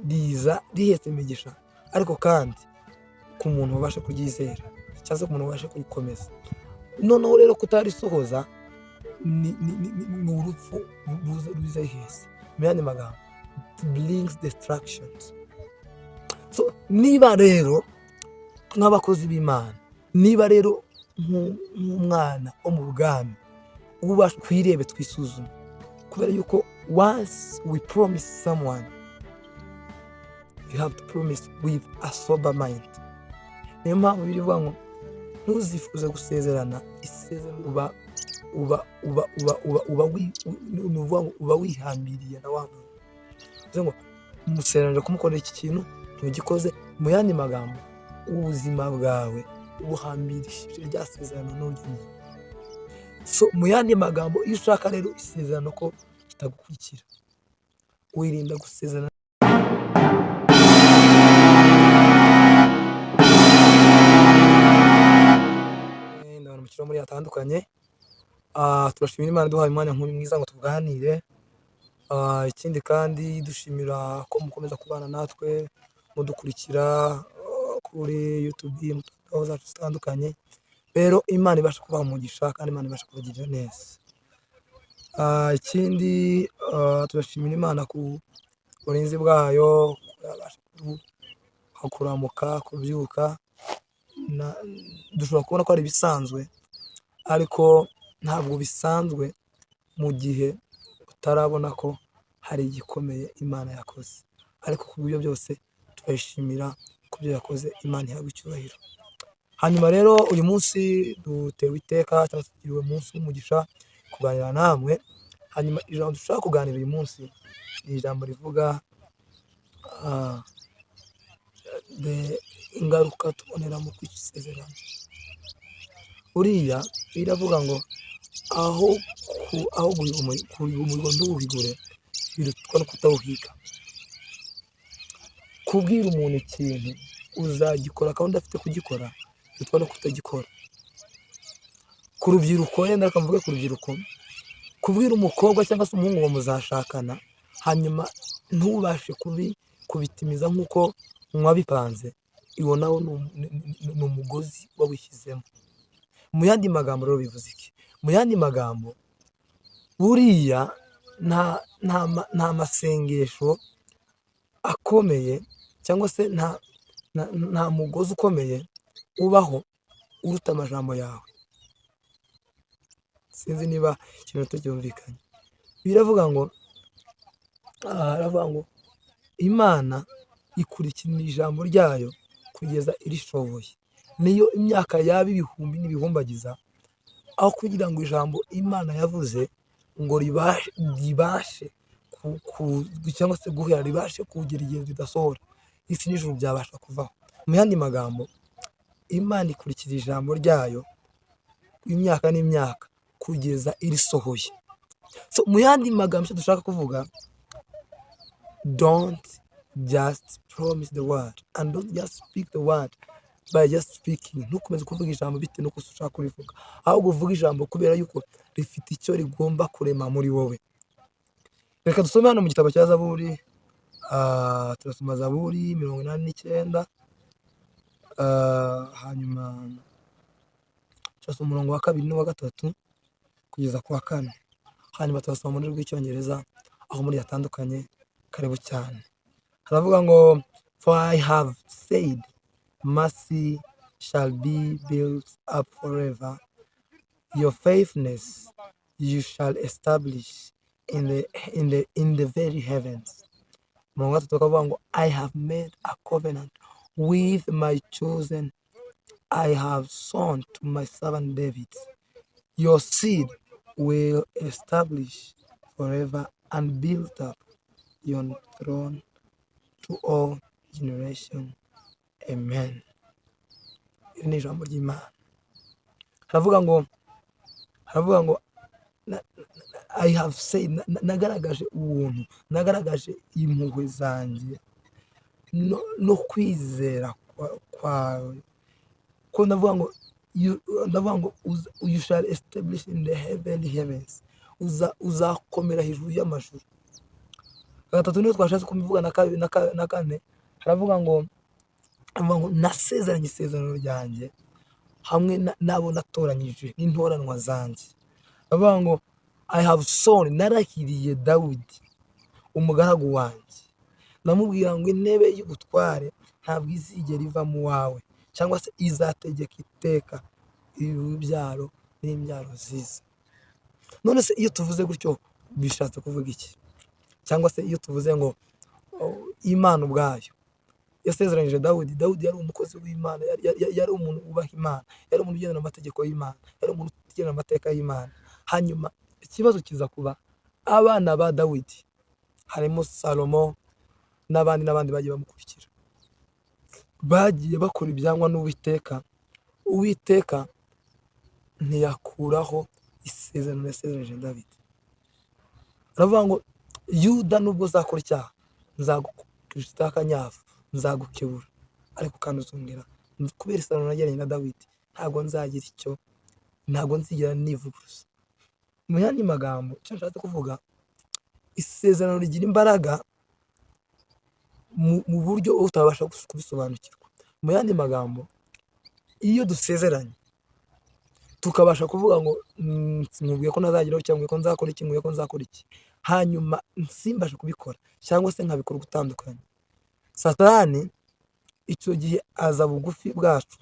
riza rihetse imigisha, ariko kandi ku muntu wabasha kuryizera cyangwa se ku muntu wabasha kurikomeza. Noneho rero kutarisohoza ni urupfu ruza rihese. Mu yandi magambo, it brings destructions. So niba rero nk'abakozi b'Imana, niba rero nk'umwana wo mu bwami, ubasha kwirebe twisuzume, kubera yuko once we promise someone, you have to promise with a sober mind. Niyo mpamvu birivuga ngo ntuzifuze gusezerana isezerano uba wihambiriye na wa muntu. Bivuze ngo umusezeranije kumukorera iki kintu ntugikoze. Mu yandi magambo, ubuzima bwawe ubuhambirishije rya sezerano n'undi muntu. So mu yandi magambo, iyo ushaka rero isezerano ko kitagukurikira, wirinda gusezerana. Ndabona umukino muri atandukanye. Turashimira Imana duhaye umwanya nk'uyu mwiza ngo tuganire. Ikindi kandi dushimira ko mukomeza kubana natwe mudukurikira kuri YouTube, mu zacu zitandukanye. Rero Imana ibasha kubaha umugisha kandi Imana ibasha kubagirira neza. Ikindi turashimira Imana ku burinzi bwayo, kuramuka, kubyuka. Dushobora kubona ko ari ibisanzwe, ariko ntabwo bisanzwe mu gihe utarabona ko hari igikomeye Imana yakoze. Ariko ku buryo byose turayishimira ku byo yakoze. Imana ihabwe icyubahiro. Hanyuma rero uyu munsi dutewe iteka cyangwa se tugiriwe umunsi w'umugisha kuganira namwe. Hanyuma ijambo dushaka kuganira uyu munsi ni ijambo rivuga ingaruka tubonera mu kwica isezerano. Uriya biravuga ngo aho guhiga umurimo ntuwuhigure birutwa no kutawuhiga. Kubwira umuntu ikintu uzagikora kandi udafite kugikora birutwa no kutagikora. Ku rubyiruko, yenda reka mvuge ku rubyiruko, kubwira umukobwa cyangwa se umuhungu ngo muzashakana, hanyuma ntubashe kubitimiza nk'uko mwabipanze, iwo nawo ni umugozi wawishyizemo. Mu yandi magambo rero bivuze iki? Mu yandi magambo, buriya nta masengesho akomeye cyangwa se nta mugozi ukomeye ubaho uruta amajambo yawe. Sinzi niba ikintu tucyumvikanye. Biravuga ngo Imana ikurikirana ijambo ryayo kugeza irishoboye. Niyo imyaka yaba ibihumbi n'ibihumbagiza, aho kugira ngo ijambo Imana yavuze ngo ribashe cyangwa se guhera, ribashe kugera igihe ridasohora, isi n'ijuru byabasha kuvaho. Mu yandi magambo, Imana ikurikira ijambo ryayo imyaka n'imyaka kugeza irisohoye. So mu yandi magambo icyo dushaka kuvuga, don't just promise the word and don't just speak the word by just speaking. Ntukomeze kuvuga ijambo bitewe n'uko ushaka kurivuga, ahubwo uvuga ijambo kubera yuko rifite icyo rigomba kurema muri wowe. Reka dusome hano mu gitabo cya Zaburi. Turasoma Zaburi 89. Hanyuma turasoma umurongo wa 2 n'uwa 3 kugeza ku wa 4. Hanyuma turasoma mu rw'icyongereza aho muri yatandukanye. Karibu cyane. Haravuga ngo, for I have said, mercy shall be built up forever. Your faithfulness you shall establish in the very heavens. Mungu tukavuga ngo, I have made a covenant with my chosen. I have sworn to my servant David. Your seed will establish forever and build up your throne to all generation. Amen. Iri ni ijambo ry'Imana. Haravuga ngo I have said, nagaragaje ubuntu, nagaragaje impuhwe zanjye no kwizera kwawe, ko ndavuga ngo you shall establish in the heavenly heavens. Uzakomera hejuru y'amajuru. gatatu niyo twashatse kubivuga na kabiri na kane, haravuga ngo nasezeranye isezerano ryanjye hamwe n'abo natoranyije n'intoranwa zanjye. Aravuga ngo I have sworn, narahiriye Dawidi umugaragu wanjye, ndamubwira ngo intebe y'ubutware ntabwo izigera iva mu wawe, cyangwa se izategeka iteka urubyaro n'imbyaro ziza. None se iyo tuvuze gutyo bishatse kuvuga iki? Cyangwa se iyo tuvuze ngo Imana ubwayo yasezeranyije Dawidi yari umukozi w'Imana, yari umuntu wubaha Imana, yari umuntu ugendera amategeko y'Imana, yari umuntu ugendera amateka y'Imana. Hanyuma ikibazo kiza kuba abana ba Dawidi, harimo Salomo n'abandi bagiye bamukurikira, bagiye bakora ibyangwa n'Uwiteka. Uwiteka ntiyakuraho isezerano yasezeranyije Dawidi. Aravuga ngo Yuda nubwo uzakora icyaha nzagukubita akanyafu, nzagukebura, ariko kandi uzongera kubera isezerano nagiranye na Dawidi ntabwo nzigera nivuguruza. Mu yandi magambo icyo nshatse kuvuga, isezerano rigira imbaraga mu buryo utabasha kubisobanukirwa. Mu yandi magambo, iyo dusezeranye tukabasha kuvuga ngo nkubwiye ko ntazageraho, cyangwa ko nzakora iki, nkubwiye ko nzakora iki, hanyuma simbashe kubikora cyangwa se nkabikora gutandukanye, Satani icyo gihe aza bugufi bwacu,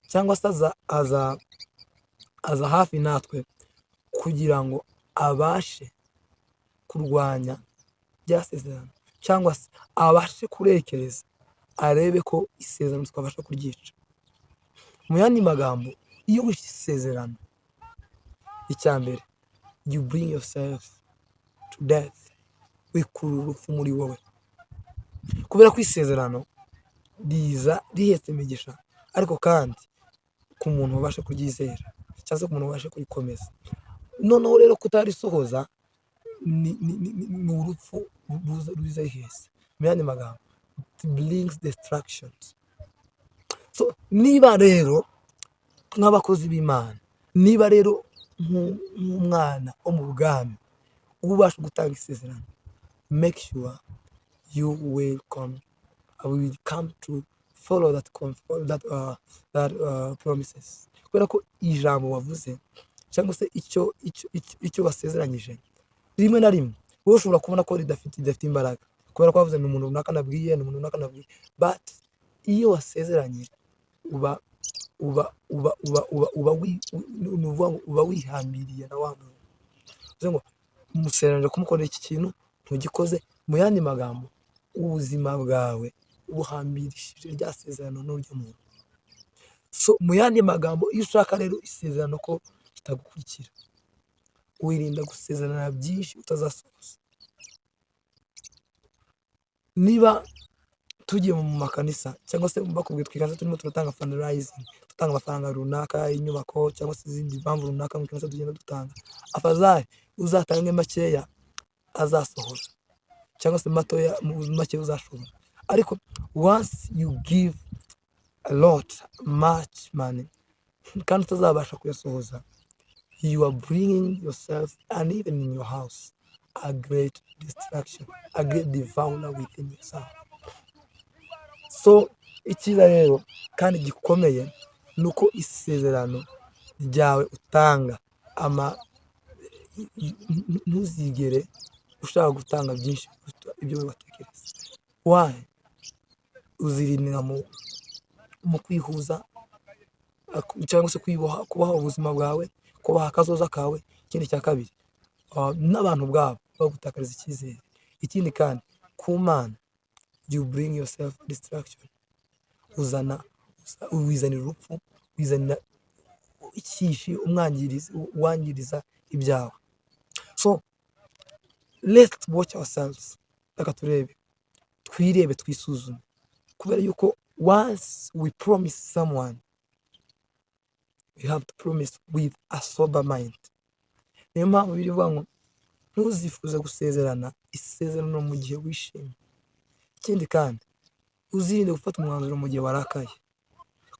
cyangwa se aza hafi natwe kugira ngo abashe kurwanya rya sezerano, cyangwa se abashe kurekereza arebe ko isezerano twabasha kuryica. Mu yandi magambo, iyo wishe isezerano, icya mbere, you bring yourself to death, wikurura urupfu muri wowe, kubera ko isezerano riza rihetse imigisha, ariko kandi ku muntu wabasha kuryizera cyangwa se ku muntu wabasha kurikomeza. Noneho rero kutarisohoza ni urupfu ruza rihese. Mu yandi magambo, it brings destructions. So niba rero nk'abakozi b'Imana, niba rero nk'umwana wo mu bwami uba ubasha gutanga isezerano, make sure you will come to follow that promises. Kubera ko ijambo wavuze cyangwa se icyo basezeranyije, rimwe na rimwe wowe ushobora kubona ko ridafite imbaraga, kubera ko wavuze ni umuntu runaka nabwiye, but iyo wasezeranyije uba wihambiriye na wa muntu. Bivuze ngo umusezeranije kumukorera iki kintu ntugikoze. Mu yandi magambo, ubuzima bwawe ubuhambirishije rya sezerano n'uryo muntu. So mu yandi magambo, iyo ushaka rero isezerano ko kitagukurikira, wirinda gusezerana byinshi utazasohoza. Niba tugiye mu makanisa cyangwa se bakubwiye twikanze turimo turatanga fundraising, dutanga amafaranga runaka y'inyubako cyangwa se izindi mpamvu runaka mu kanisa tugenda dutanga, afazari uzatange makeya azasohora, cyangwa se matoya make uzashobora. Ariko once you give a lot, much money, kandi utazabasha kuyasohoza, you are bringing yourself, and even in your house, a great distraction, a great devourer within yourself. So icyiza rero kandi gikomeye ni uko isezerano ryawe utanga ntuzigere ushaka gutanga byinshi ibyo batekereza. Why? Uzirindira mu kwihuza cyangwa se kubaha ubuzima bwawe, kubaha akazoza kawe. Ikindi cya kabiri, n'abantu bwabo bagutakariza icyizere. Ikindi kandi, ku Mana, you bring yourself distraction, wizanira urupfu, wizanira ikishi, wangiriza ibyawe. So let's watch ourselves, reka twirebe, twisuzume, kubera yuko once we promise someone, we have to promise with a sober mind. Niyo mpamvu birivuga ngo ntuzifuze gusezerana isezerano mu gihe wishimye. Ikindi kandi, uzirinde gufata umwanzuro mu gihe warakaye,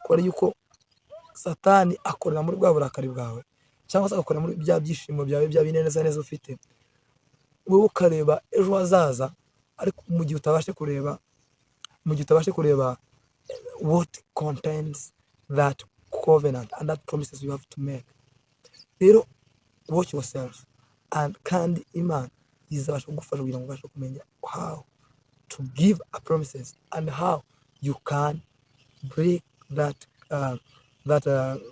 kubera yuko Satani akorera muri bwa burakari bwawe, cyangwa se agakorera muri bya byishimo byawe, bya binezeza ufite, wowe ukareba ejo hazaza ariko mu gihe utabashe kureba what contains that covenant and that promises you have to make, rero watch yourself, and kandi Imana izabasha kugufasha kugira ngo ubashe kumenya how to give a promises and how you can break that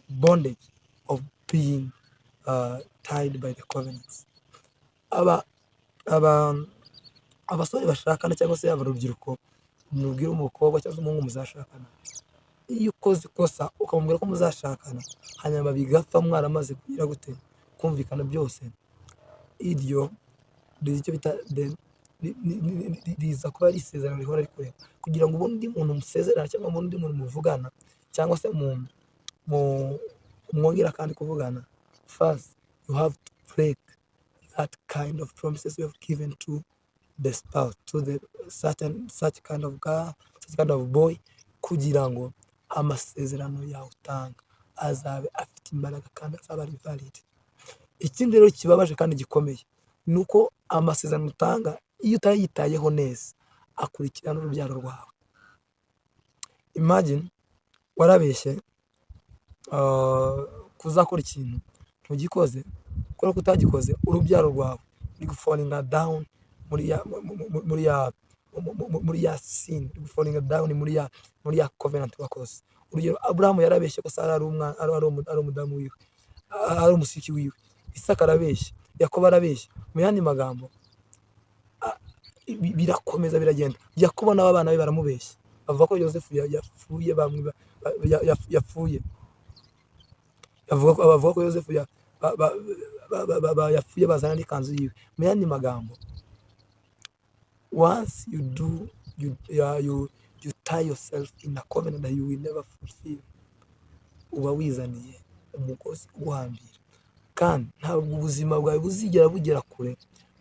bondage of being tied by the covenants. Abasore bashakana cyangwa se urubyiruko, nubwira umukobwa cyangwa umuhungu muzashakana, iyo ukoze ikosa ukamubwira ko muzashakana hanyuma bigapfa mwaramaze kugira gute kumvikana byose, iryo icyo bita riza kuba ari isezerano rihora rikorera kugira ngo ubone undi muntu musezerana cyangwa undi muntu muvugana cyangwa se mwongera kandi kuvugana. First you have to break that kind of promises you have given to the spouse, to the such kind of girl, such kind of boy, kugira ngo amasezerano yawe utanga azabe afite imbaraga kandi azaba ari valid. Ikindi rero kibabaje kandi gikomeye nuko amasezerano utanga iyo utayitayeho neza akurikirana urubyaro rwawe. Imagine warabeshye kuzakora ikintu ntugikoze, kubera ko utagikoze urubyaro rwawe ruri falling down muri ya sin, falling down muri ya covenant wakoze. Urugero, Abraham yarabeshye ko Sara ari umudamu wiwe, ari umusiki wiwe. Isaka arabeshye, Yakobo arabeshye. Mu yandi magambo birakomeza biragenda. Yakobo n'abana be baramubeshye, bavuga ko Yosefu yapfuye, bavuga ko Yosefu yapfuye bazana n'ikanzu yiwe. Mu yandi magambo, once you tie yourself in a covenant that you will never fulfill, uba wizaniye umugozi uguhambira, kandi ntabwo ubuzima bwawe buzigera bugera kure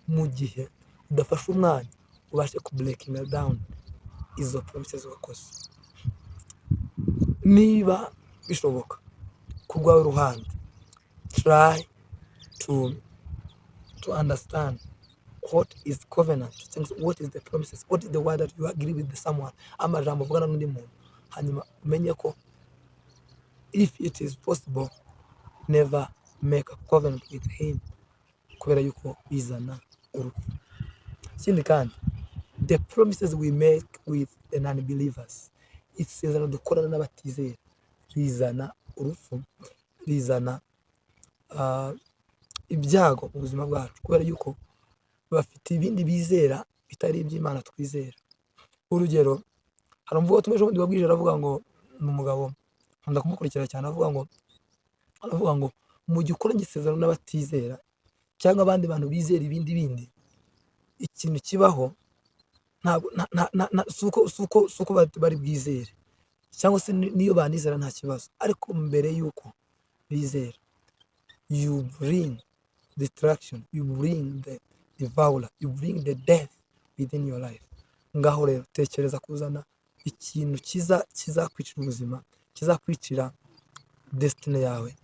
mu gihe udafashe umwanya ubashe ku breaking down izo promises wakoze. Niba bishoboka ku rwawe ruhande, try to understand what is covenant, what is the promises, what is the word that you agree with someone, amajambo uvugana n'undi muntu, hanyuma umenye ko if it is possible never make a covenant with him, kubera yuko bizana urupfu. Ikindi kandi, the promises we make with the non-believers, isezerano dukorana n'abatizera, rizana urupfu, rizana ibyago mu buzima bwacu, kubera yuko bafite ibindi bizera bitari iby'Imana twizera. Urugero, hari umvugo tumeje ubundi wabwije aravuga ngo n'umugabo nkunda kumukurikira cyane, aravuga ngo mu gihe ukora igisezerano n'abatizera cyangwa abandi bantu bizera ibindi ikintu kibaho ntabwo suko bari bwizere, cyangwa se niyo banizera nta kibazo, ariko mbere yuko bizera you bring destruction, you bring the devourer, you bring the death within your life. Ngaho rero tekereza kuzana ikintu kizakwicira ubuzima, kizakwicira destiny yawe,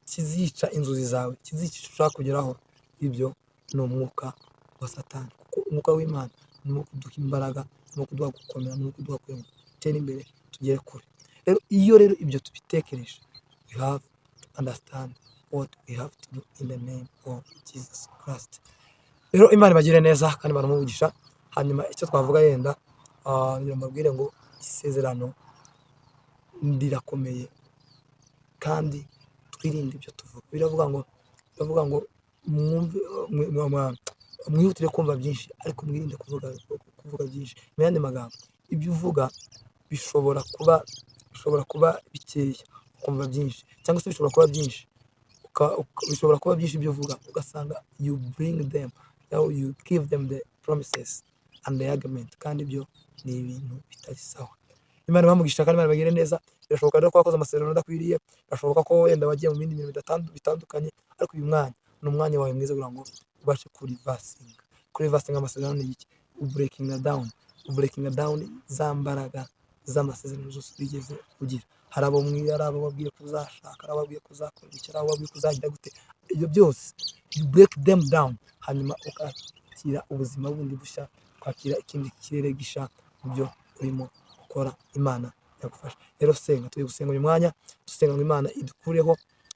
kizica inzozi zawe, kizica ushaka kugeraho. Ibyo ni umwuka wa Satani, kuko umwuka w'Imana ni kuduha imbaraga, ni kuduha gukomera, ni kuduha gutera imbere tugere kure. Rero iyo ibyo tubitekereje, we have to understand what we have to do in the name of Jesus Christ. Rero Imana ibagire neza kandi baramuvugisha. Hanyuma icyo twavuga yenda mbabwire ngo isezerano ndirakomeye kandi twirinde ibyo tuvuga. Biravuga ngo mwihutire kumva byinshi ariko mwirinde kuvuga byinshi. Mu yandi magambo, ibyo uvuga bishobora kuba bikeya ukumva byinshi, cyangwa se bishobora kuba byinshi ibyo uvuga ugasanga you bring them, you give them the promises and the argument, kandi ibyo ni ibintu bitari sawa. Imana bamugisha kandi Imana bagire neza. Birashoboka rero ko wakoze amasezerano adakwiriye, birashoboka ko wenda wagiye mu bindi bintu bitandukanye, ariko uyu mwanya ni umwanya wawe mwiza kugira ngo ubashe kurivasinga amasezerano. Ni iki? Breaking down za mbaraga z'amasezerano zose bigeze kugira. Hari abo babwiye kuzashaka, hari ababwiye kuzakora iki, hari ababwiye kuzagira gute. Ibyo byose you break them down, hanyuma ukakira ubuzima bundi bushya kwakira ikindi kirere gisha mu byo urimo gukora. Imana yagufasha. Rero senga, tugiye gusenga uyu mwanya, dusenga ngo Imana idukureho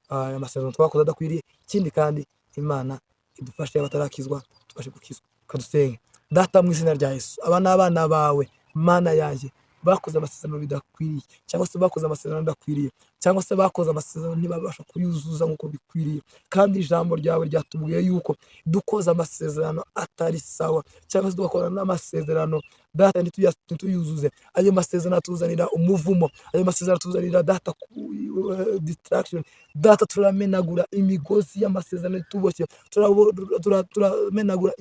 amasezerano twakoze adakwiriye, ikindi kandi Imana idufashe abatarakizwa tubashe gukizwa. Kadusenge. Data mu izina rya Yesu, aba ni abana bawe, Mana yanjye, bakoze amasezerano bidakwiriye, cyangwa se bakoze amasezerano adakwiriye, cyangwa se bakoze amasezerano ntibabasha kuyuzuza nk'uko bikwiriye, kandi ijambo ryawe ryatubwiye yuko dukoze amasezerano atari sawa, cyangwa se tugakora n'amasezerano Data ntituyuzuze, ayo masezerano atuzanira umuvumo, ayo masezerano atuzanira Data distraction. Data turamenagura imigozi y'amasezerano tuboshye, turamenagura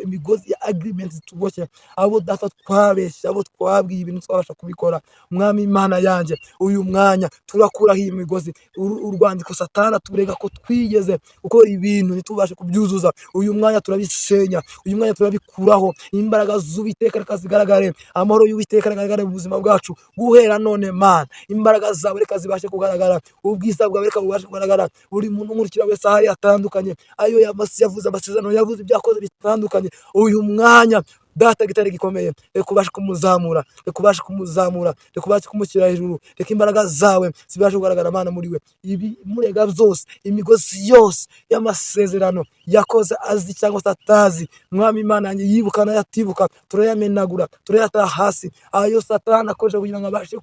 imigozi ya agreement tuboshye, abo Data twabeshya, abo twabwiye ibintu twabasha kubikora. Mwami Imana yanjye, uyu mwanya turakuraho iyi migozi, urwandiko Satani turega ko twigeze gukora ibintu ntitubashe kubyuzuza, uyu mwanya turabisenya, uyu mwanya turabikuraho. Imbaraga z'Uwiteka reka zigaragare, amahoro y'Uwiteka agaragare mu buzima bwacu guhera none. Mana, imbaraga zawe reka zibashe kugaragara, ubwiza bwawe reka bubashe kugaragara. Buri muntu nkurikira wese ahari atandukanye, ayo yavuze amasezerano, yavuze ibyakoze bitandukanye, uyu mwanya Data gitare gikomeye, reka ubashe kumuzamura, reka ubashe kumuzamura, reka ubashe kumushyira hejuru, reka imbaraga zawe zibashe kugaragara Mana muri we. Ibi murega byose, imigozi yose y'amasezerano yakoze azi cyangwa se atazi, Mwami Imana yanjye, yibuka n'ayatibuka, turayamenagura, turayata hasi. Ayo Satani akoresha kugira ngo abashe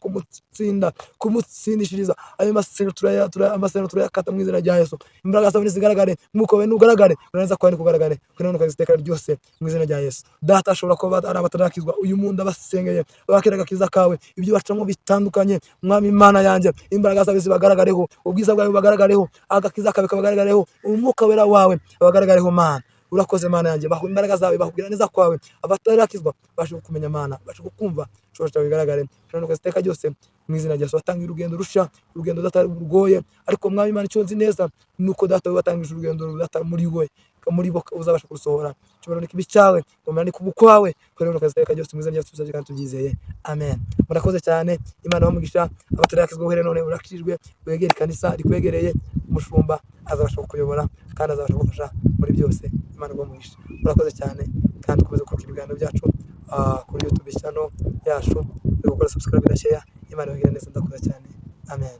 kumutsindishiriza, ayo masezerano turayakata mu izina rya Yesu. Imbaraga zawe zigaragare, mwuka wawe nugaragare, uraneza kwani kugaragare, kugira ngo kaziteka ryose mu izina rya Yesu. Data ashobora kuba ari abatarakizwa, uyu muntu abasengeye bakira agakiza kawe, ibyo bacamo bitandukanye. Mwami Imana yanjye, imbaraga zawe zibagaragareho, ubwiza bwawe bubagaragareho, agakiza kawe kabagaragareho, umwuka wera wawe abagaragareho. Mana, urakoze Mana yanjye, baho imbaraga zawe, bakubwira neza kwawe, abatarakizwa bashe kumenya Mana, bashe kukumva, cyo bigaragare kandi ukaziteka ryose mu izina rya Yesu. Watanga urugendo rusha, urugendo datari rugoye, ariko Mwami Imana icyo nzi neza nuko Data watangije urugendo datari muri we, muri bo uzabasha kurusohora. Cyubahiro n'ikibi cyawe, umurani kubukwawe, kwera ukaziteka ryose mu izina rya Yesu kandi tubyizeye, amen. Murakoze cyane, Imana bamugisha, abatarakizwa uhere none urakijwe, wegere kanisa rikwegereye, umushumba azabasha kukuyobora kandi azabasha kugufasha muri byose. Imana bamugisha. Murakoze cyane, kandi dukomeze kurikira ibiganiro byacu kuri YouTube channel yacu, gukora subscribe na share. Imana ibagire neza, ndakoze cyane, amen.